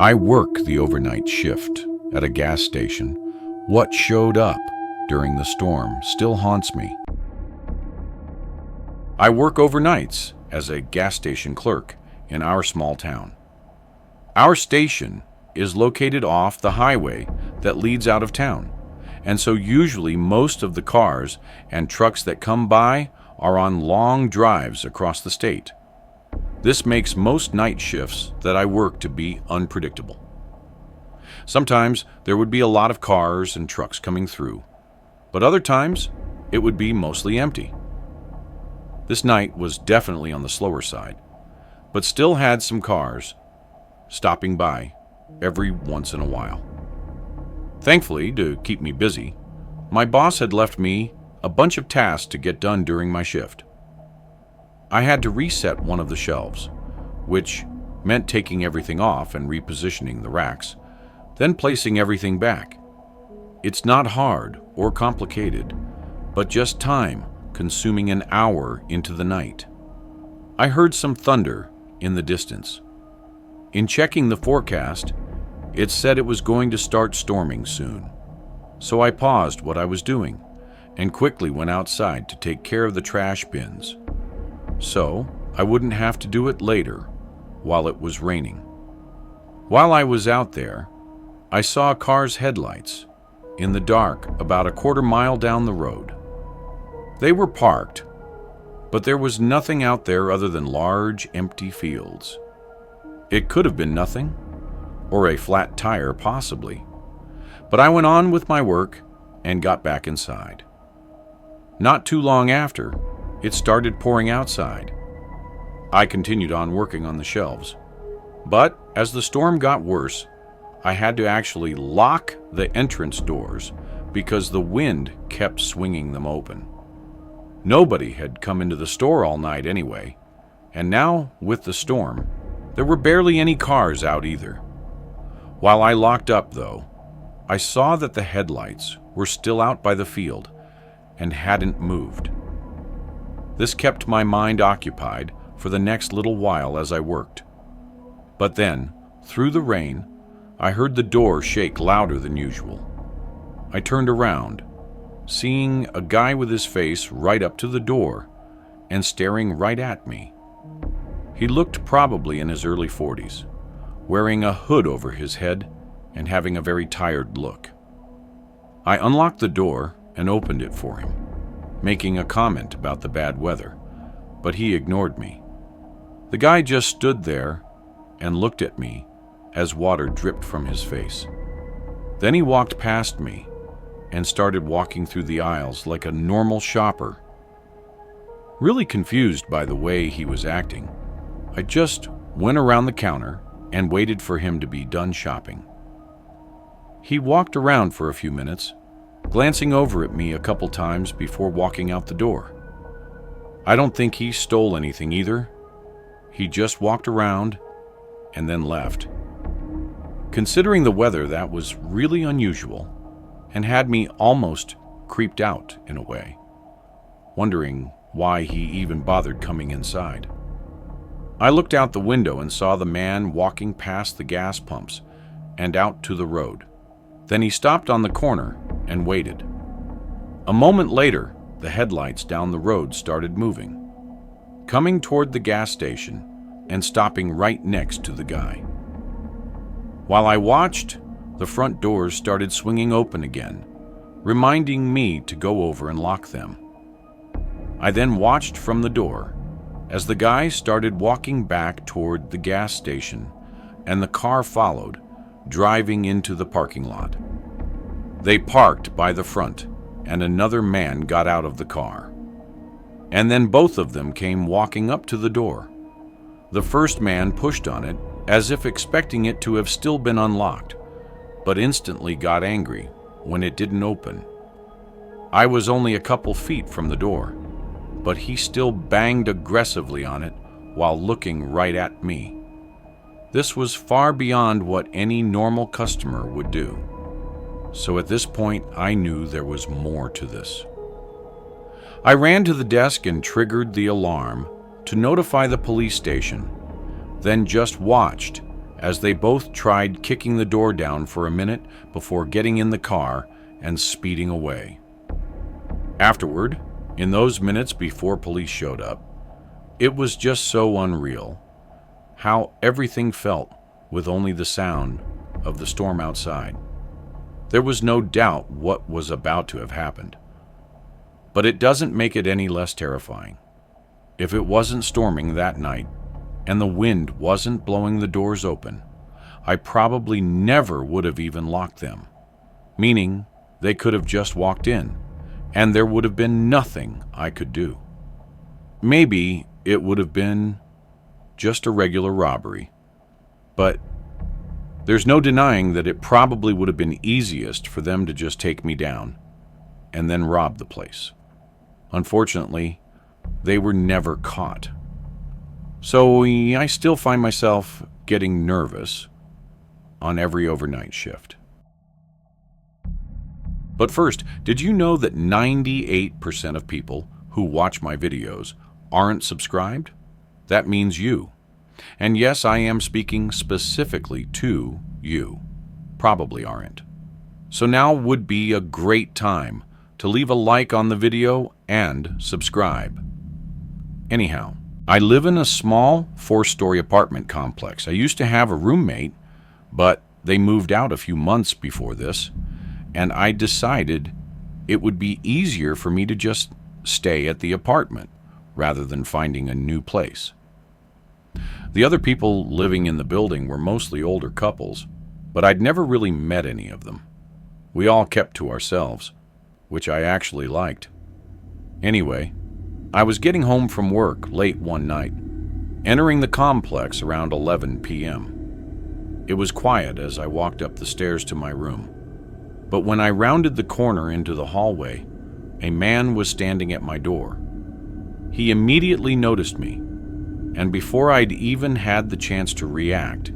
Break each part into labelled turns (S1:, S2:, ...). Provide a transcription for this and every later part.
S1: I work the overnight shift at a gas station. What showed up during the storm still haunts me. I work overnights as a gas station clerk in our small town. Our station is located off the highway that leads out of town, and so usually most of the cars and trucks that come by are on long drives across the state. This makes most night shifts that I work to be unpredictable. Sometimes there would be a lot of cars and trucks coming through, but other times it would be mostly empty. This night was definitely on the slower side, but still had some cars stopping by every once in a while. Thankfully, to keep me busy, my boss had left me a bunch of tasks to get done during my shift. I had to reset one of the shelves, which meant taking everything off and repositioning the racks, then placing everything back. It's not hard or complicated, but just time consuming an hour into the night. I heard some thunder in the distance. In checking the forecast, it said it was going to start storming soon. So I paused what I was doing and quickly went outside to take care of the trash bins, so I wouldn't have to do it later while it was raining. While I was out there, I saw a car's headlights in the dark about a quarter mile down the road. They were parked, but there was nothing out there other than large, empty fields. It could have been nothing, or a flat tire possibly, but I went on with my work and got back inside. Not too long after, it started pouring outside. I continued on working on the shelves, but as the storm got worse, I had to actually lock the entrance doors because the wind kept swinging them open. Nobody had come into the store all night anyway, and now, with the storm, there were barely any cars out either. While I locked up, though, I saw that the headlights were still out by the field and hadn't moved. This kept my mind occupied for the next little while as I worked. But then, through the rain, I heard the door shake louder than usual. I turned around, seeing a guy with his face right up to the door and staring right at me. He looked probably in his early 40s, wearing a hood over his head and having a very tired look. I unlocked the door and opened it for him, making a comment about the bad weather, but he ignored me. The guy just stood there and looked at me as water dripped from his face. Then he walked past me and started walking through the aisles like a normal shopper. Really confused by the way he was acting, I just went around the counter and waited for him to be done shopping. He walked around for a few minutes, glancing over at me a couple times before walking out the door. I don't think he stole anything either. He just walked around and then left. Considering the weather, that was really unusual and had me almost creeped out in a way, wondering why he even bothered coming inside. I looked out the window and saw the man walking past the gas pumps and out to the road. Then he stopped on the corner and waited. A moment later, the headlights down the road started moving, coming toward the gas station and stopping right next to the guy. While I watched, the front doors started swinging open again, reminding me to go over and lock them. I then watched from the door as the guy started walking back toward the gas station and the car followed, driving into the parking lot. They parked by the front and another man got out of the car. And then both of them came walking up to the door. The first man pushed on it as if expecting it to have still been unlocked, but instantly got angry when it didn't open. I was only a couple feet from the door, but he still banged aggressively on it while looking right at me. This was far beyond what any normal customer would do. So at this point, I knew there was more to this. I ran to the desk and triggered the alarm to notify the police station, then just watched as they both tried kicking the door down for a minute before getting in the car and speeding away. Afterward, in those minutes before police showed up, it was just so unreal how everything felt with only the sound of the storm outside. There was no doubt what was about to have happened. But it doesn't make it any less terrifying. If it wasn't storming that night, and the wind wasn't blowing the doors open, I probably never would have even locked them, meaning they could have just walked in, and there would have been nothing I could do. Maybe it would have been just a regular robbery, but there's no denying that it probably would have been easiest for them to just take me down and then rob the place. Unfortunately, they were never caught. So I still find myself getting nervous on every overnight shift. But first, did you know that 98% of people who watch my videos aren't subscribed? That means you. And yes, I am speaking specifically to you. Probably aren't. So now would be a great time to leave a like on the video and subscribe. Anyhow, I live in a small 4-story apartment complex. I used to have a roommate, but they moved out a few months before this, and I decided it would be easier for me to just stay at the apartment rather than finding a new place. The other people living in the building were mostly older couples, but I'd never really met any of them. We all kept to ourselves, which I actually liked. Anyway, I was getting home from work late one night, entering the complex around 11 p.m. It was quiet as I walked up the stairs to my room, but when I rounded the corner into the hallway, a man was standing at my door. He immediately noticed me, and before I'd even had the chance to react,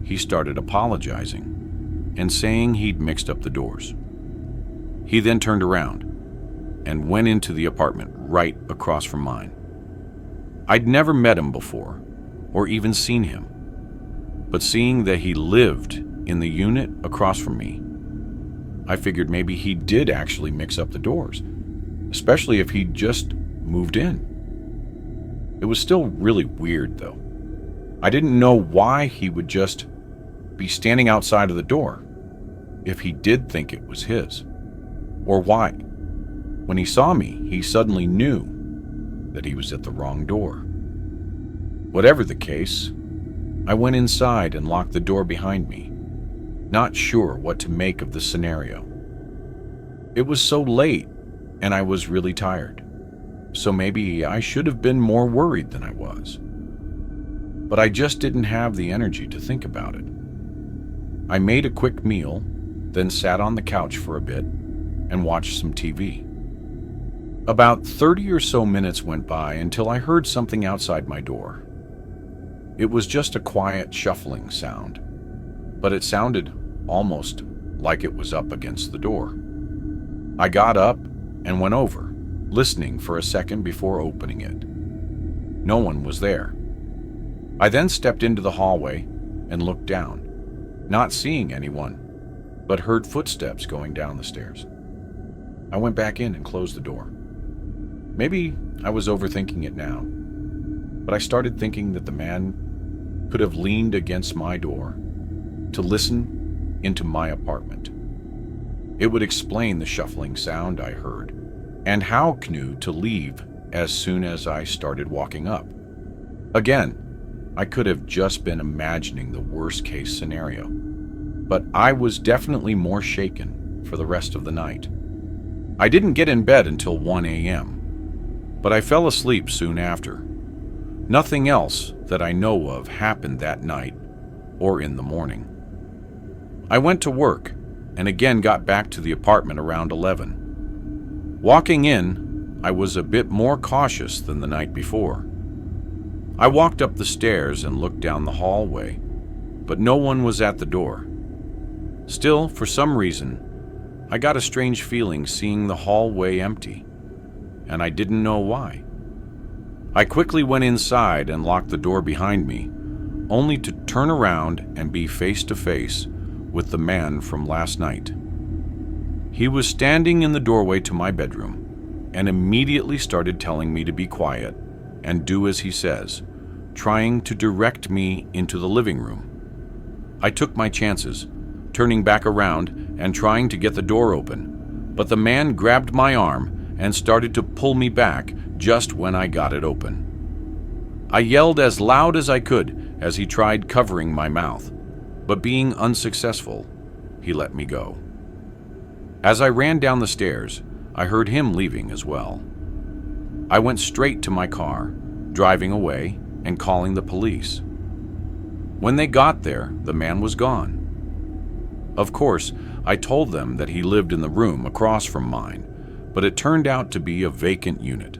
S1: he started apologizing and saying he'd mixed up the doors. He then turned around and went into the apartment right across from mine. I'd never met him before or even seen him, but seeing that he lived in the unit across from me, I figured maybe he did actually mix up the doors, especially if he'd just moved in. It was still really weird, though. I didn't know why he would just be standing outside of the door if he did think it was his, or why, when he saw me, he suddenly knew that he was at the wrong door. Whatever the case, I went inside and locked the door behind me, not sure what to make of the scenario. It was so late, and I was really tired, so maybe I should have been more worried than I was. But I just didn't have the energy to think about it. I made a quick meal, then sat on the couch for a bit and watched some TV. About 30 or so minutes went by until I heard something outside my door. It was just a quiet shuffling sound, but it sounded almost like it was up against the door. I got up and went over, listening for a second before opening it. No one was there. I then stepped into the hallway and looked down, not seeing anyone, but heard footsteps going down the stairs. I went back in and closed the door. Maybe I was overthinking it now, but I started thinking that the man could have leaned against my door to listen into my apartment. It would explain the shuffling sound I heard and how Knew to leave as soon as I started walking up. Again, I could have just been imagining the worst-case scenario, but I was definitely more shaken for the rest of the night. I didn't get in bed until 1 a.m., but I fell asleep soon after. Nothing else that I know of happened that night or in the morning. I went to work and again got back to the apartment around 11. Walking in, I was a bit more cautious than the night before. I walked up the stairs and looked down the hallway, but no one was at the door. Still, for some reason, I got a strange feeling seeing the hallway empty, and I didn't know why. I quickly went inside and locked the door behind me, only to turn around and be face to face with the man from last night. He was standing in the doorway to my bedroom and immediately started telling me to be quiet and do as he says, trying to direct me into the living room. I took my chances, turning back around and trying to get the door open, but the man grabbed my arm and started to pull me back just when I got it open. I yelled as loud as I could as he tried covering my mouth, but being unsuccessful, he let me go. As I ran down the stairs, I heard him leaving as well. I went straight to my car, driving away and calling the police. When they got there, the man was gone. Of course, I told them that he lived in the room across from mine, but it turned out to be a vacant unit.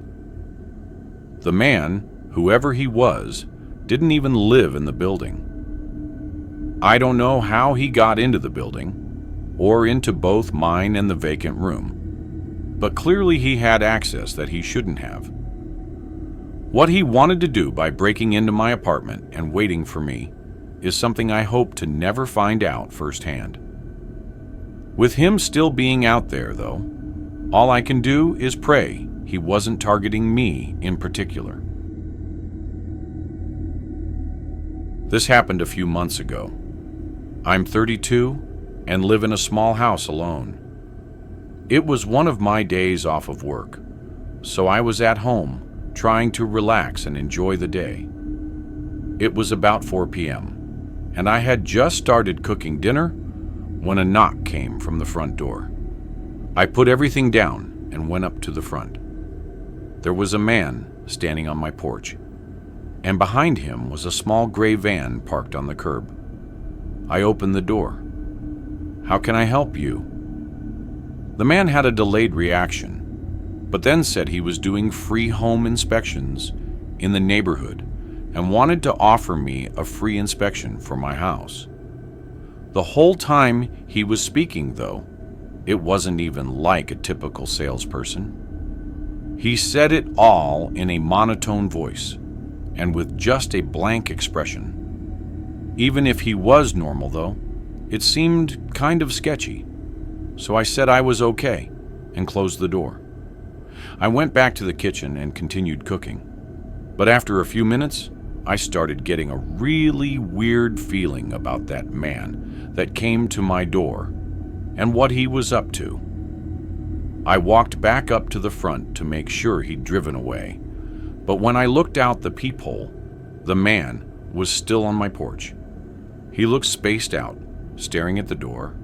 S1: The man, whoever he was, didn't even live in the building. I don't know how he got into the building, or into both mine and the vacant room, but clearly he had access that he shouldn't have. What he wanted to do by breaking into my apartment and waiting for me is something I hope to never find out firsthand. With him still being out there, though, all I can do is pray he wasn't targeting me in particular. This happened a few months ago. I'm 32 and live in a small house alone. It was one of my days off of work, so I was at home trying to relax and enjoy the day. It was about 4 p.m., and I had just started cooking dinner when a knock came from the front door. I put everything down and went up to the front. There was a man standing on my porch, and behind him was a small gray van parked on the curb. I opened the door. "How can I help you?" The man had a delayed reaction, but then said he was doing free home inspections in the neighborhood and wanted to offer me a free inspection for my house. The whole time he was speaking, though, it wasn't even like a typical salesperson. He said it all in a monotone voice and with just a blank expression. Even if he was normal, though, it seemed kind of sketchy, so I said I was okay and closed the door. I went back to the kitchen and continued cooking, but after a few minutes, I started getting a really weird feeling about that man that came to my door and what he was up to. I walked back up to the front to make sure he'd driven away, but when I looked out the peephole, the man was still on my porch. He looked spaced out, staring at the door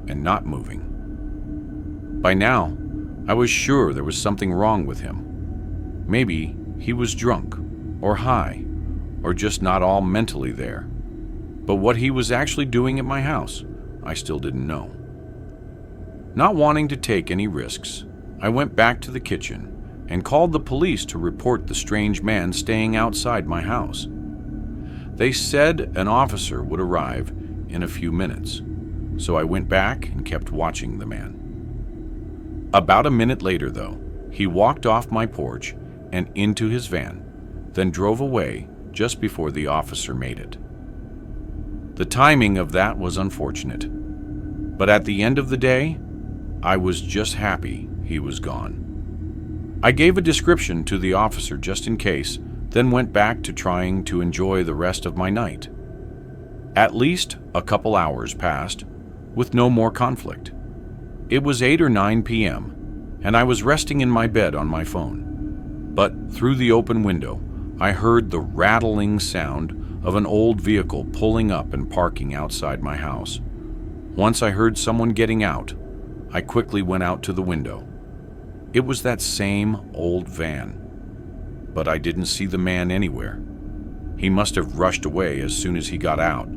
S1: and not moving. By now, I was sure there was something wrong with him. Maybe he was drunk or high, or just not all mentally there. But what he was actually doing at my house, I still didn't know. Not wanting to take any risks, I went back to the kitchen and called the police to report the strange man staying outside my house. They said an officer would arrive in a few minutes, so I went back and kept watching the man. About a minute later, though, he walked off my porch and into his van, then drove away just before the officer made it. The timing of that was unfortunate, but at the end of the day, I was just happy he was gone. I gave a description to the officer just in case, then went back to trying to enjoy the rest of my night. At least a couple hours passed, with no more conflict. It was 8 or 9 p.m., and I was resting in my bed on my phone. But through the open window, I heard the rattling sound of an old vehicle pulling up and parking outside my house. Once I heard someone getting out, I quickly went out to the window. It was that same old van, but I didn't see the man anywhere. He must have rushed away as soon as he got out.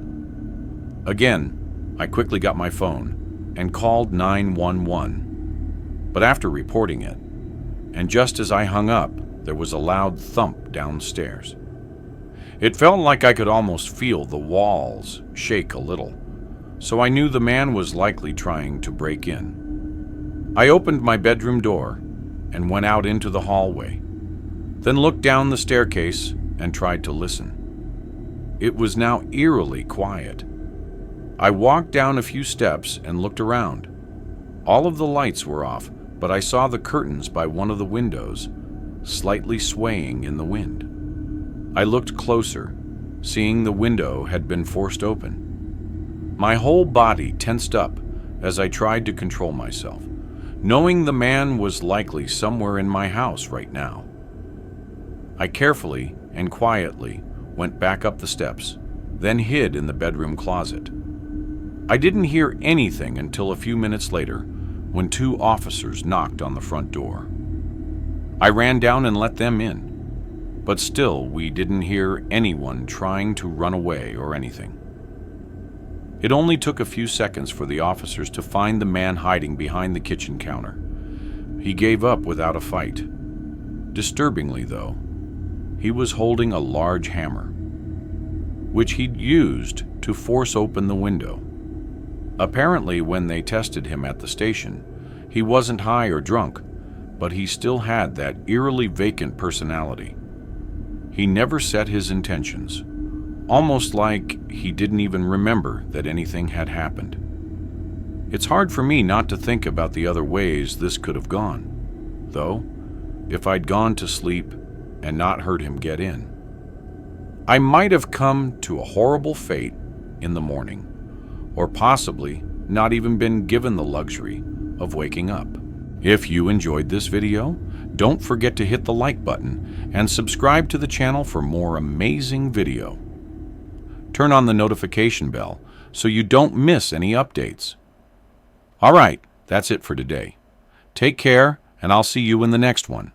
S1: Again, I quickly got my phone and called 911. But after reporting it, and just as I hung up, there was a loud thump downstairs. It felt like I could almost feel the walls shake a little, so I knew the man was likely trying to break in. I opened my bedroom door and went out into the hallway, then looked down the staircase and tried to listen. It was now eerily quiet. I walked down a few steps and looked around. All of the lights were off, but I saw the curtains by one of the windows slightly swaying in the wind. I looked closer, seeing the window had been forced open. My whole body tensed up as I tried to control myself, knowing the man was likely somewhere in my house right now. I carefully and quietly went back up the steps, then hid in the bedroom closet. I didn't hear anything until a few minutes later when 2 officers knocked on the front door. I ran down and let them in, but still we didn't hear anyone trying to run away or anything. It only took a few seconds for the officers to find the man hiding behind the kitchen counter. He gave up without a fight. Disturbingly, though, he was holding a large hammer, which he'd used to force open the window. Apparently, when they tested him at the station, he wasn't high or drunk, but he still had that eerily vacant personality. He never set his intentions, almost like he didn't even remember that anything had happened. It's hard for me not to think about the other ways this could have gone, though, if I'd gone to sleep and not heard him get in. I might have come to a horrible fate in the morning, or possibly not even been given the luxury of waking up. If you enjoyed this video, don't forget to hit the like button and subscribe to the channel for more amazing video. Turn on the notification bell so you don't miss any updates. All right, that's it for today. Take care, and I'll see you in the next one.